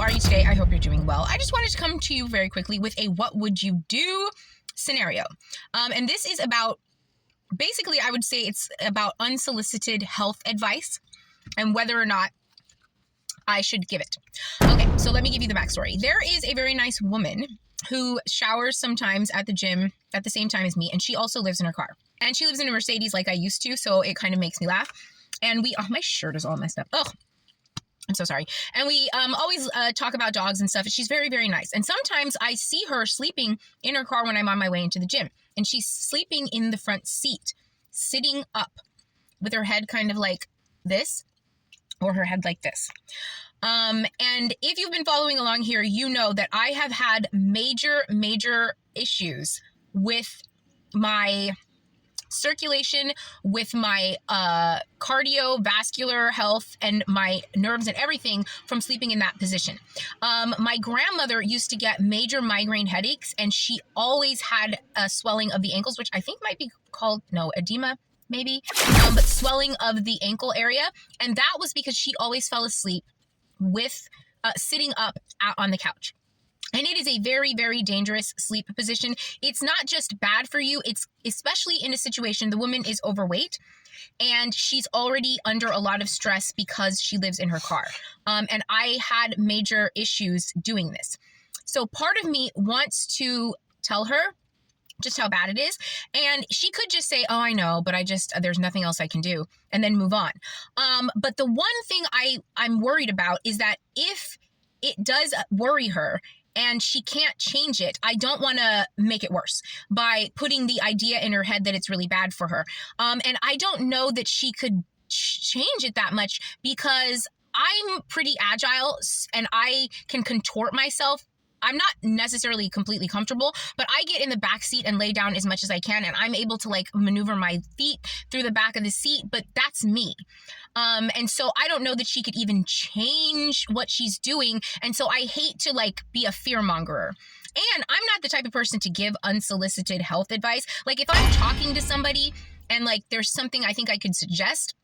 are you today? I hope you're doing well. I just wanted to come to you very quickly with a what would you do scenario. And this is about, basically, I would say it's about unsolicited health advice and whether or not I should give it. Okay, so let me give you the backstory. There is a very nice woman who showers sometimes at the gym at the same time as me, and she also lives in her car. And she lives in a Mercedes like I used to, so it kind of makes me laugh. And oh, my shirt is all messed up. Oh, I'm so sorry. And we always talk about dogs and stuff. She's very, very nice. And sometimes I see her sleeping in her car when I'm on my way into the gym. And she's sleeping in the front seat, sitting up with her head kind of like this, or her head like this. And if you've been following along here, you know that I have had major issues with my circulation, with my cardiovascular health and my nerves and everything from sleeping in that position. My grandmother used to get major migraine headaches, and she always had a swelling of the ankles, which I think might be called, edema, maybe, but swelling of the ankle area. And that was because she always fell asleep with sitting up on the couch. And it is a very, very dangerous sleep position. It's not just bad for you. It's especially in a situation, the woman is overweight and she's already under a lot of stress because she lives in her car. And I had major issues doing this. So part of me wants to tell her just how bad it is. And she could just say, oh, I know, but there's nothing else I can do, and then move on. But the one thing I'm worried about is that if it does worry her and she can't change it, I don't want to make it worse by putting the idea in her head that it's really bad for her. And I don't know that she could change it that much because I'm pretty agile and I can contort myself. I'm not necessarily completely comfortable, but I get in the back seat and lay down as much as I can, and I'm able to maneuver my feet through the back of the seat, but that's me. And so I don't know that she could even change what she's doing. And so I hate to be a fear mongerer. And I'm not the type of person to give unsolicited health advice. If I'm talking to somebody and there's something I think I could suggest,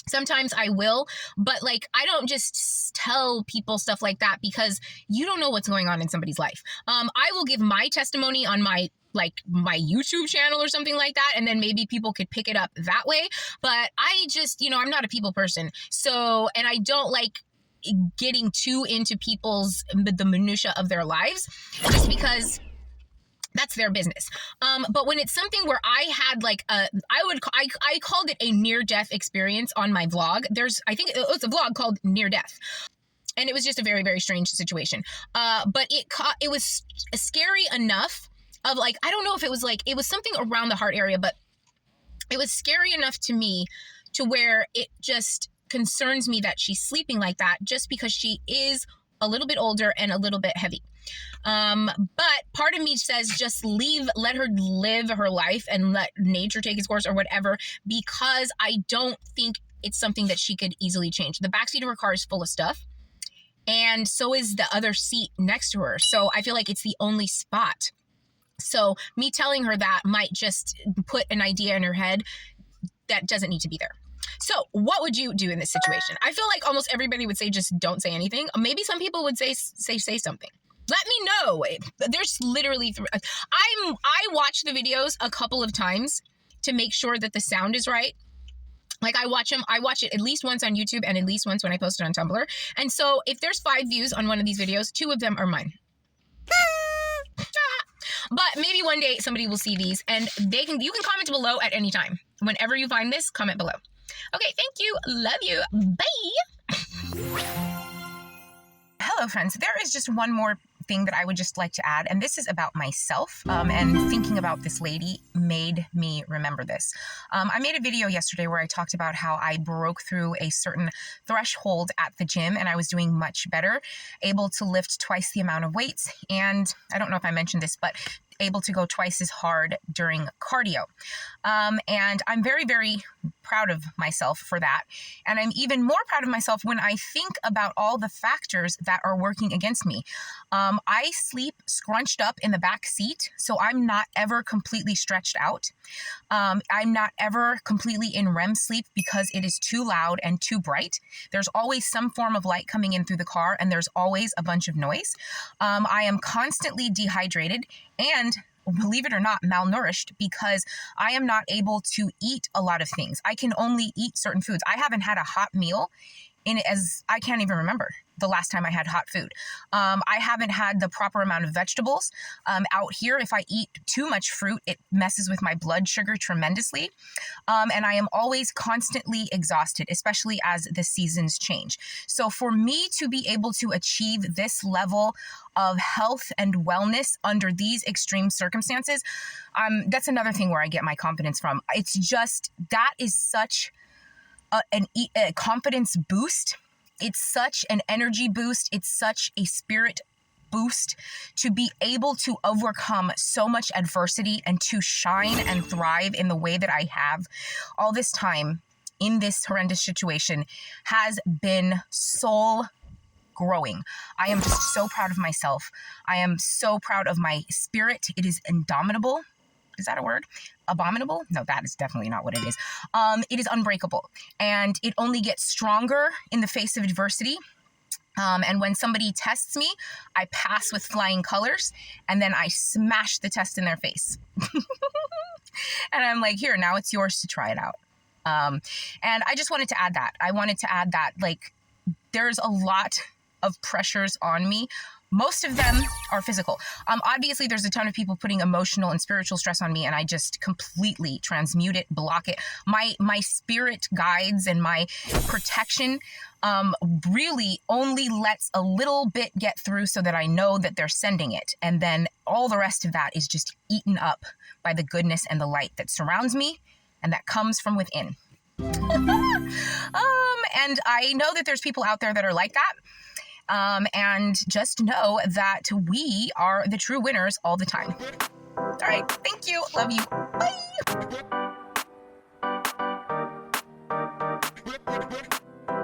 sometimes I will, but I don't just tell people stuff like that because you don't know what's going on in somebody's life. I will give my testimony on my YouTube channel or something like that, and then maybe people could pick it up that way. But I just, I'm not a people person. So, and I don't like getting too into the minutia of their lives just because that's their business. But when it's something where I had I called it a near-death experience on my vlog. I think it's a vlog called Near Death. And it was just a very, very strange situation. But it was scary enough of I don't know if it was it was something around the heart area, but it was scary enough to me to where it just concerns me that she's sleeping like that just because she is a little bit older and a little bit heavy. But part of me says just let her live her life and let nature take its course or whatever, because I don't think it's something that she could easily change. The backseat of her car is full of stuff, and so is the other seat next to her. So I feel like it's the only spot. So me telling her that might just put an idea in her head that doesn't need to be there. So what would you do in this situation? I feel like almost everybody would say just don't say anything. Maybe some people would say something. Let me know. There's literally I watch the videos a couple of times to make sure that the sound is right. I watch it at least once on YouTube and at least once when I post it on Tumblr. And so if there's 5 views on one of these videos, 2 of them are mine. But maybe one day somebody will see these and you can comment below at any time. Whenever you find this, comment below. Okay, thank you. Love you. Bye. Hello, friends. There is just one more thing that I would just like to add, and this is about myself, and thinking about this lady made me remember this. I made a video yesterday where I talked about how I broke through a certain threshold at the gym and I was doing much better, able to lift twice the amount of weights, and I don't know if I mentioned this, but able to go twice as hard during cardio. And I'm very, very proud of myself for that. And I'm even more proud of myself when I think about all the factors that are working against me. I sleep scrunched up in the back seat, so I'm not ever completely stretched out. I'm not ever completely in REM sleep because it is too loud and too bright. There's always some form of light coming in through the car, and there's always a bunch of noise. I am constantly dehydrated and, believe it or not, malnourished because I am not able to eat a lot of things. I can only eat certain foods. I haven't had a hot meal as I can't even remember the last time I had hot food. I haven't had the proper amount of vegetables. Out here, if I eat too much fruit, it messes with my blood sugar tremendously. And I am always constantly exhausted, especially as the seasons change. So for me to be able to achieve this level of health and wellness under these extreme circumstances, that's another thing where I get my confidence from. It's just, that is such a confidence boost. It's such an energy boost. It's such a spirit boost to be able to overcome so much adversity and to shine and thrive in the way that I have all this time in this horrendous situation has been soul growing. I am just so proud of myself. I am so proud of my spirit. It is indomitable. Is that a word? Abominable? No, that is definitely not what it is. It is unbreakable, and it only gets stronger in the face of adversity. And when somebody tests me, I pass with flying colors, and then I smash the test in their face. And I'm like, here, now it's yours to try it out. And I just wanted to add that. I wanted to add that, like, there's a lot of pressures on me. Most of them are physical. Obviously, there's a ton of people putting emotional and spiritual stress on me, and I just completely transmute it, block it. My spirit guides and my protection really only lets a little bit get through so that I know that they're sending it. And then all the rest of that is just eaten up by the goodness and the light that surrounds me and that comes from within. And I know that there's people out there that are like that. And just know that we are the true winners all the time. All right. Thank you. Love you. Bye.